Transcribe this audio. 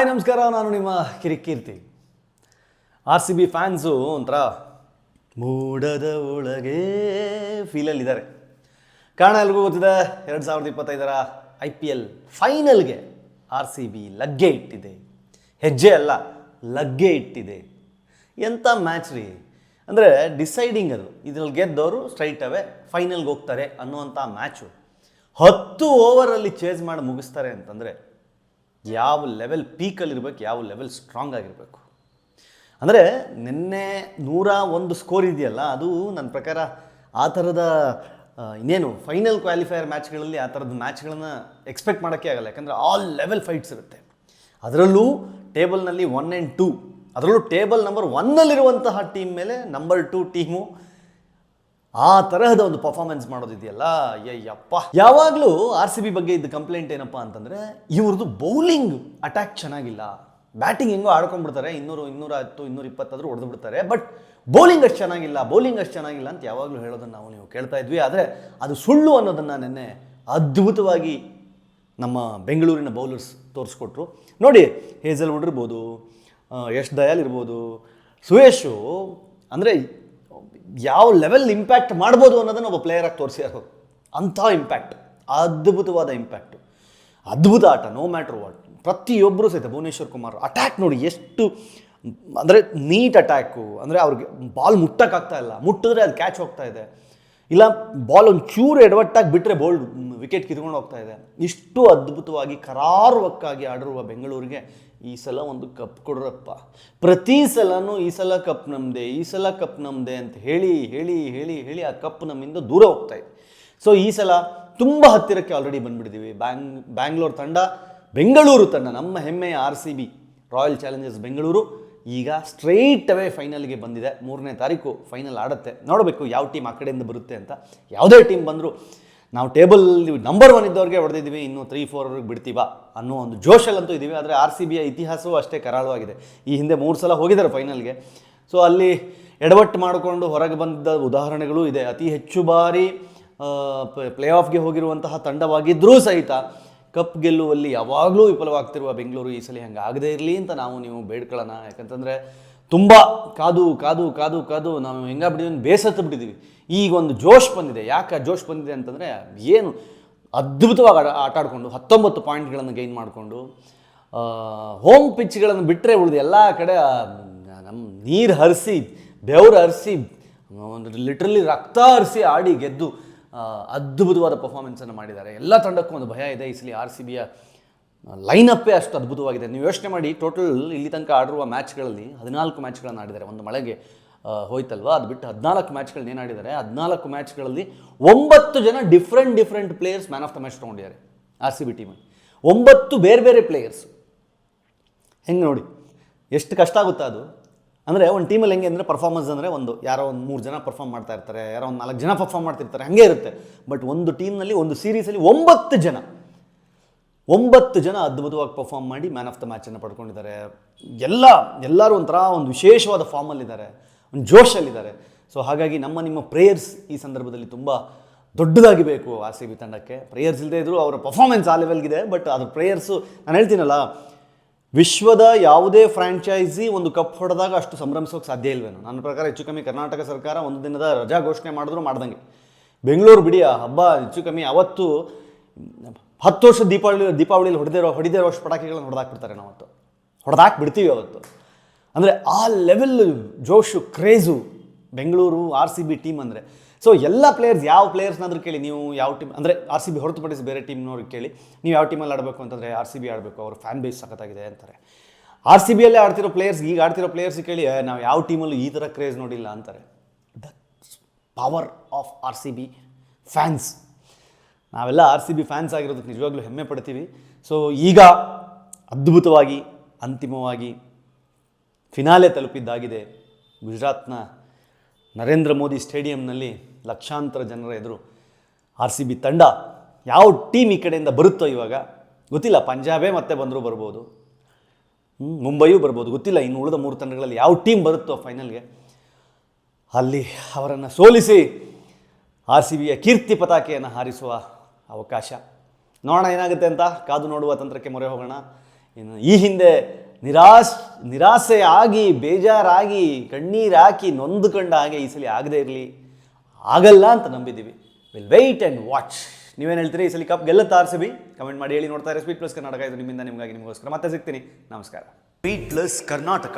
Hi ನಮಸ್ಕಾರ, ನಾನು ನಿಮ್ಮ Kirik Keerthi. R C B fans ಒಂಥರ ಮೂಡದ ಒಳಗೆ ಫೀಲಲ್ಲಿದ್ದಾರೆ. ಕಾರಣ ಎಲ್ರಿಗೂ ಗೊತ್ತಿದೆ, 2025 IPL ಫೈನಲ್ಗೆ ಆರ್ ಸಿ ಬಿ ಲಗ್ಗೆ ಇಟ್ಟಿದೆ. ಹೆಜ್ಜೆ ಅಲ್ಲ, ಲಗ್ಗೆ ಇಟ್ಟಿದೆ. ಎಂಥ ಮ್ಯಾಚ್ ರೀ ಅಂದರೆ ಡಿಸೈಡಿಂಗ್ ಅದು. ಇದ್ರಲ್ಲಿ ಗೆದ್ದವರು ಸ್ಟ್ರೈಟ್ ಅವೇ ಫೈನಲ್ಗೆ ಹೋಗ್ತಾರೆ ಅನ್ನುವಂಥ ಮ್ಯಾಚು 10 ಓವರಲ್ಲಿ ಚೇಸ್ ಮಾಡಿ ಮುಗಿಸ್ತಾರೆ ಅಂತಂದರೆ ಯಾವ ಲೆವೆಲ್ ಪೀಕಲ್ಲಿರ್ಬೇಕು, ಯಾವ ಲೆವೆಲ್ ಸ್ಟ್ರಾಂಗ್ ಆಗಿರಬೇಕು. ಅಂದರೆ ನಿನ್ನೆ 101 ಸ್ಕೋರ್ ಇದೆಯಲ್ಲ, ಅದು ನನ್ನ ಪ್ರಕಾರ ಆ ಥರದ ಇನ್ನೇನು ಫೈನಲ್ ಕ್ವಾಲಿಫೈಯರ್ ಮ್ಯಾಚ್ಗಳಲ್ಲಿ ಆ ಥರದ ಮ್ಯಾಚ್ಗಳನ್ನು ಎಕ್ಸ್ಪೆಕ್ಟ್ ಮಾಡೋಕ್ಕೆ ಆಗಲ್ಲ. ಯಾಕಂದರೆ ಆಲ್ ಲೆವೆಲ್ ಫೈಟ್ಸ್ ಇರುತ್ತೆ. ಅದರಲ್ಲೂ ಟೇಬಲ್ನಲ್ಲಿ 1 and 2, ಅದರಲ್ಲೂ ಟೇಬಲ್ ನಂಬರ್ 1ನಲ್ಲಿರುವಂತಹ ಟೀಮ್ ಮೇಲೆ ನಂಬರ್ 2 ಟೀಮು ಆ ತರಹದ ಒಂದು ಪರ್ಫಾರ್ಮೆನ್ಸ್ ಮಾಡೋದಿದೆಯಲ್ಲ, ಅಯ್ಯಪ್ಪ. ಯಾವಾಗಲೂ ಆರ್ ಸಿ ಬಿ ಬಗ್ಗೆ ಇದ್ದ ಕಂಪ್ಲೇಂಟ್ ಏನಪ್ಪ ಅಂತಂದರೆ ಇವ್ರದ್ದು ಬೌಲಿಂಗ್ ಅಟ್ಯಾಕ್ ಚೆನ್ನಾಗಿಲ್ಲ. ಬ್ಯಾಟಿಂಗ್ ಹೆಂಗೋ ಆಡ್ಕೊಂಡ್ಬಿಡ್ತಾರೆ, 200, 210, 220 ಆದರೂ ಹೊಡೆದು ಬಿಡ್ತಾರೆ. ಬಟ್ ಬೌಲಿಂಗ್ ಅಷ್ಟು ಚೆನ್ನಾಗಿಲ್ಲ ಅಂತ ಯಾವಾಗಲೂ ಹೇಳೋದನ್ನು ನೀವು ಕೇಳ್ತಾ ಇದ್ವಿ. ಆದರೆ ಅದು ಸುಳ್ಳು ಅನ್ನೋದನ್ನು ನಿನ್ನೆ ಅದ್ಭುತವಾಗಿ ನಮ್ಮ ಬೆಂಗಳೂರಿನ ಬೌಲರ್ಸ್ ತೋರಿಸ್ಕೊಟ್ರು. ನೋಡಿ, ಹೇಜಲ್ವುಡ್ ಇರ್ಬೋದು, ಯಶ್ ದಯಾಲ್ ಇರ್ಬೋದು, ಸುಯೇಶು, ಅಂದರೆ ಯಾವ ಲೆವೆಲ್ ಇಂಪ್ಯಾಕ್ಟ್ ಮಾಡ್ಬೋದು ಅನ್ನೋದನ್ನು ಒಬ್ಬ ಪ್ಲೇಯರಾಗಿ ತೋರಿಸಿರೋ ಅಂಥ ಇಂಪ್ಯಾಕ್ಟ್, ಅದ್ಭುತವಾದ ಇಂಪ್ಯಾಕ್ಟು, ಅದ್ಭುತ ಆಟ. ನೋ ಮ್ಯಾಟ್ರ್ ವಾಟ್, ಪ್ರತಿಯೊಬ್ಬರು ಸಹಿತ ಭುವನೇಶ್ವರ್ ಕುಮಾರ್ ಅಟ್ಯಾಕ್ ನೋಡಿ ಎಷ್ಟು ಅಂದರೆ ನೀಟ್ ಅಟ್ಯಾಕು. ಅಂದರೆ ಅವ್ರಿಗೆ ಬಾಲ್ ಮುಟ್ಟಕ್ಕಾಗ್ತಾ ಇಲ್ಲ, ಮುಟ್ಟಿದ್ರೆ ಅದು ಕ್ಯಾಚ್ ಹೋಗ್ತಾ ಇದೆ, ಇಲ್ಲ ಬಾಲ್ ಒಂದು ಚೂರು ಎಡವಟ್ಟಾಗಿ ಬಿಟ್ಟರೆ ಬೋಲ್ಡ್ ವಿಕೆಟ್ ಕಿತ್ಕೊಂಡು ಹೋಗ್ತಾ ಇದೆ. ಇಷ್ಟು ಅದ್ಭುತವಾಗಿ ಕರಾರುವಕ್ಕಾಗಿ ಆಡಿರುವ ಬೆಂಗಳೂರಿಗೆ ಈ ಸಲ ಒಂದು ಕಪ್ ಕೊಡ್ರಪ್ಪ. ಪ್ರತಿ ಸಲನೂ ಈ ಸಲ ಕಪ್ ನಮ್ಮದೇ ಅಂತ ಹೇಳಿ ಆ ಕಪ್ ನಮ್ಮಿಂದ ದೂರ ಹೋಗ್ತಾ ಇದೆ. ಸೊ ಈ ಸಲ ತುಂಬ ಹತ್ತಿರಕ್ಕೆ ಆಲ್ರೆಡಿ ಬಂದುಬಿಟ್ಟಿದ್ದೀವಿ. ಬ್ಯಾಂಗ್ಳೂರು ತಂಡ, ಬೆಂಗಳೂರು ತಂಡ, ನಮ್ಮ ಹೆಮ್ಮೆಯ R C B Royal Challengers Bengaluru ಈಗ ಸ್ಟ್ರೈಟ್ ಅವೇ ಫೈನಲ್ಗೆ ಬಂದಿದೆ. 3ನೇ ತಾರೀಕು ಫೈನಲ್ ಆಡುತ್ತೆ. ನೋಡಬೇಕು ಯಾವ ಟೀಮ್ ಆ ಕಡೆಯಿಂದ ಬರುತ್ತೆ ಅಂತ. ಯಾವುದೇ ಟೀಮ್ ಬಂದರೂ ನಾವು ಟೇಬಲ್ ನಂಬರ್ 1 ಇದ್ದವ್ರಿಗೆ ಹೊಡೆದಿದ್ದೀವಿ, ಇನ್ನು 3-4 ಬಿಡ್ತೀವ ಅನ್ನೋ ಒಂದು ಜೋಶಲ್ಲಂತೂ ಇದ್ದೀವಿ. ಆದರೆ ಆರ್ ಸಿ ಬಿಯ ಇತಿಹಾಸವೂ ಅಷ್ಟೇ ಕರಾಳವಾಗಿದೆ. ಈ ಹಿಂದೆ 3 ಸಲ ಹೋಗಿದ್ದಾರೆ ಫೈನಲ್ಗೆ. ಸೊ ಅಲ್ಲಿ ಎಡವಟ್ಟು ಮಾಡಿಕೊಂಡು ಹೊರಗೆ ಬಂದ ಉದಾಹರಣೆಗಳೂ ಇದೆ. ಅತಿ ಹೆಚ್ಚು ಬಾರಿ ಪ್ಲೇ ಆಫ್ಗೆ ಹೋಗಿರುವಂತಹ ತಂಡವಾಗಿದ್ದರೂ ಸಹಿತ ಕಪ್ ಗೆಲ್ಲುವಲ್ಲಿ ಯಾವಾಗಲೂ ವಿಫಲವಾಗ್ತಿರುವ ಬೆಂಗಳೂರು ಈ ಸಲ ಹಂಗೆ ಆಗದೇ ಇರಲಿ ಅಂತ ನೀವು ಬೇಡ್ಕೊಳ್ಳೋಣ. ಯಾಕಂತಂದರೆ ತುಂಬ ಕಾದು ನಾವು ಹೆಂಗಾಗ್ಬಿಟ್ಟಿದ್ದೀವಿ, ಬೇಸತ್ತು ಬಿಟ್ಟಿದ್ದೀವಿ. ಈಗ ಒಂದು ಜೋಶ್ ಬಂದಿದೆ. ಯಾಕೆ ಜೋಶ್ ಬಂದಿದೆ ಅಂತಂದರೆ, ಏನು ಅದ್ಭುತವಾಗಿ ಆಟ ಆಡಿಕೊಂಡು 19 ಪಾಯಿಂಟ್ಗಳನ್ನು ಗೈನ್ ಮಾಡಿಕೊಂಡು ಹೋಮ್ ಪಿಚ್ಗಳನ್ನು ಬಿಟ್ಟರೆ ಉಳಿದು ಎಲ್ಲ ಕಡೆ ನಮ್ಮ ನೀರು ಹರಿಸಿ, ಬೆವರು ಹರಿಸಿ, ಒಂದು ಲಿಟ್ರಲಿ ರಕ್ತ ಹರಿಸಿ ಆಡಿ ಗೆದ್ದು ಅದ್ಭುತವಾದ ಪರ್ಫಾರ್ಮೆನ್ಸನ್ನು ಮಾಡಿದ್ದಾರೆ. ಎಲ್ಲ ತಂಡಕ್ಕೂ ಒಂದು ಭಯ ಇದೆ. ಈ ಸಲ ಆರ್ ಸಿ ಬಿಯ ಲೈನಪ್ಪೇ ಅಷ್ಟು ಅದ್ಭುತವಾಗಿದೆ. ನೀವು ಯೋಚನೆ ಮಾಡಿ, ಟೋಟಲ್ ಇಲ್ಲಿ ತನಕ ಆಡಿರುವ ಮ್ಯಾಚ್ಗಳಲ್ಲಿ 14 ಮ್ಯಾಚ್ಗಳನ್ನು ಆಡಿದ್ದಾರೆ. ಒಂದು ಮಳೆಗೆ ಹೋಯ್ತಲ್ವ, ಅದು ಬಿಟ್ಟು 14 ಮ್ಯಾಚ್ಗಳನ್ನ ಏನು ಆಡಿದ್ದಾರೆ. 14 ಮ್ಯಾಚ್ಗಳಲ್ಲಿ 9 ಜನ different players man of the match ತೊಗೊಂಡಿದ್ದಾರೆ ಆರ್ ಸಿ ಬಿ ಟೀಮಲ್ಲಿ. 9 ಬೇರೆ ಪ್ಲೇಯರ್ಸ್. ಹೆಂಗೆ ನೋಡಿ, ಎಷ್ಟು ಕಷ್ಟ ಆಗುತ್ತಾ ಅದು. ಅಂದರೆ ಒಂದು ಟೀಮಲ್ಲಿ ಹೆಂಗೆ ಅಂದರೆ, ಪರ್ಫಾರ್ಮೆನ್ಸ್ ಅಂದರೆ ಯಾರೋ ಒಂದು 3 ಜನ ಪರ್ಫಾರ್ಮ್ ಮಾಡ್ತಾ ಇರ್ತಾರೆ, ಯಾರೋ ಒಂದು 4 ಜನ ಪರ್ಫಾರ್ಮ್ ಮಾಡ್ತಿರ್ತಾರೆ, ಹಾಗೆ ಇರುತ್ತೆ. ಬಟ್ ಒಂದು ಟೀಮ್ನಲ್ಲಿ, ಒಂದು ಸೀರೀಸಲ್ಲಿ 9 ಜನ ಅದ್ಭುತವಾಗಿ ಪರ್ಫಾರ್ಮ್ ಮಾಡಿ ಮ್ಯಾನ್ ಆಫ್ ದ ಮ್ಯಾಚನ್ನು ಪಡ್ಕೊಂಡಿದ್ದಾರೆ. ಎಲ್ಲರೂ ಒಂದು ವಿಶೇಷವಾದ ಫಾರ್ಮಲ್ಲಿದ್ದಾರೆ, ಒಂದು ಜೋಶಲ್ಲಿದ್ದಾರೆ. ಸೊ ಹಾಗಾಗಿ ನಿಮ್ಮ ಪ್ರೇಯರ್ಸ್ ಈ ಸಂದರ್ಭದಲ್ಲಿ ತುಂಬ ದೊಡ್ಡದಾಗಿ ಬೇಕು ಆರ್ ಸಿ ಬಿ ತಂಡಕ್ಕೆ. ಪ್ರೇಯರ್ಸ್ ಇಲ್ಲದೆ ಇದ್ದರೂ ಅವರ ಪರ್ಫಾರ್ಮೆನ್ಸ್ ಆ ಲೆವೆಲ್ಗಿದೆ. ಬಟ್ ಅದು ಪ್ರೇಯರ್ಸು, ನಾನು ಹೇಳ್ತೀನಲ್ಲ, ವಿಶ್ವದ ಯಾವುದೇ ಫ್ರ್ಯಾಂಚೈಸಿ ಒಂದು ಕಪ್ ಹೊಡೆದಾಗ ಅಷ್ಟು ಸಂಭ್ರಮಿಸೋಕೆ ಸಾಧ್ಯ ಇಲ್ವೇನೋ. ನನ್ನ ಪ್ರಕಾರ ಹೆಚ್ಚು ಕಮ್ಮಿ ಕರ್ನಾಟಕ ಸರ್ಕಾರ ಒಂದು ದಿನದ ರಜಾ ಘೋಷಣೆ ಮಾಡಿದ್ರು ಮಾಡ್ದಂಗೆ. ಬೆಂಗಳೂರು ಬಿಡಿ, ಹಬ್ಬ ಹೆಚ್ಚು ಕಮ್ಮಿ ಅವತ್ತು 10 ವರ್ಷದ ದೀಪಾವಳಿಯಲ್ಲಿ ಹೊಡೆದಿರೋ ಅಷ್ಟು ಪಟಾಕಿಗಳನ್ನು ಹೊಡೆದಾಕ್ಬಿಡ್ತಾರೆ. ನಾವು ಹೊಡೆದಾಕ್ಬಿಡ್ತೀವಿ ಅವತ್ತು. ಅಂದರೆ ಆ ಲೆವೆಲ್ ಜೋಶು, craze Bengaluru R C B team ಅಂದರೆ. ಸೊ ಎಲ್ಲ ಪ್ಲೇಯರ್ಸ್, ಯಾವ ಪ್ಲೇಯರ್ಸ್ನಾದ್ರೂ ಕೇಳಿ ನೀವು, ಯಾವ ಟೀಮ್ ಅಂದರೆ ಆರ್ ಸಿ ಬಿ ಹೊರತುಪಡಿಸಿ ಬೇರೆ ಟೀಮ್ನವ್ರಿಗೆ ಕೇಳಿ, ನೀವು ಯಾವ ಟೀಮಲ್ಲಿ ಆಡಬೇಕು ಅಂತಂದರೆ ಆರ್ ಸಿ ಬಿ ಆಡಬೇಕು, ಅವ್ರ ಫ್ಯಾನ್ ಬೇಸ್ ಸಖತ್ತಾಗಿದೆ ಅಂತಾರೆ. ಆರ್ ಸಿ ಬಿಯಲ್ಲೇ ಆಡ್ತಿರೋ ಪ್ಲೇಯರ್ಸ್, ಈಗ ಆಡ್ತಿರೋ ಪ್ಲೇಯರ್ಸಿಗೆ ಕೇಳಿ, ನಾವು ಯಾವ ಟೀಮಲ್ಲೂ ಈ ಥರ ಕ್ರೇಜ್ ನೋಡಿಲ್ಲ ಅಂತಾರೆ. The power of R C B fans. ನಾವೆಲ್ಲ ಆರ್ ಸಿ ಬಿ ಫ್ಯಾನ್ಸ್ ಆಗಿರೋದಕ್ಕೆ ನಿಜವಾಗ್ಲೂ ಹೆಮ್ಮೆ ಪಡ್ತೀವಿ. ಸೊ ಈಗ ಅದ್ಭುತವಾಗಿ ಅಂತಿಮವಾಗಿ ಫಿನಾಲೆ ತಲುಪಿದ್ದಾಗಿದೆ. ಗುಜರಾತ್ನ ನರೇಂದ್ರ ಮೋದಿ ಸ್ಟೇಡಿಯಂನಲ್ಲಿ ಲಕ್ಷಾಂತರ ಜನರ ಎದುರು ಆರ್ ಸಿ ಬಿ ತಂಡ, ಯಾವ ಟೀಮ್ ಈ ಕಡೆಯಿಂದ ಬರುತ್ತೋ ಇವಾಗ ಗೊತ್ತಿಲ್ಲ. ಪಂಜಾಬೇ ಮತ್ತೆ ಬಂದರೂ ಬರ್ಬೋದು, ಮುಂಬೈಯೂ ಬರ್ಬೋದು, ಗೊತ್ತಿಲ್ಲ. ಇನ್ನು ಉಳಿದ 3 ತಂಡಗಳಲ್ಲಿ ಯಾವ ಟೀಮ್ ಬರುತ್ತೋ ಫೈನಲ್ಗೆ, ಅಲ್ಲಿ ಅವರನ್ನು ಸೋಲಿಸಿ ಆರ್ ಸಿ ಬಿಯ ಕೀರ್ತಿ ಪತಾಕೆಯನ್ನು ಹಾರಿಸುವ ಅವಕಾಶ. ನೋಡೋಣ ಏನಾಗುತ್ತೆ ಅಂತ, ಕಾದು ನೋಡುವ ತಂತ್ರಕ್ಕೆ ಮೊರೆ ಹೋಗೋಣ. ಇನ್ನು ಈ ಹಿಂದೆ ನಿರಾಸೆ ಆಗಿ ಬೇಜಾರಾಗಿ ಕಣ್ಣೀರು ಹಾಕಿ ನೊಂದುಕೊಂಡ ಹಾಗೆ ಈ ಸಲ ಆಗದೇ ಇರಲಿ, ಆಗಲ್ಲ ಅಂತ ನಂಬಿದ್ದೀವಿ. Will wait and watch. ನೀವೇನು ಹೇಳ್ತೀರಿ, ಈ ಸಲ ಕಪ್ ಗೆಲ್ಲುತ್ತಾ RCB? ಕಮೆಂಟ್ ಮಾಡಿ ಹೇಳಿ. ನೋಡ್ತಾ ಇರಿ ಸ್ಪೀಡ್ ಪ್ಲಸ್ ಕರ್ನಾಟಕ. ಇದು ನಿಮ್ಮಿಂದ ನಿಮಗಾಗಿ ನಿಮಗೋಸ್ಕರ. ಮತ್ತೆ ಸಿಗ್ತೀನಿ. ನಮಸ್ಕಾರ. Speed plus Karnataka.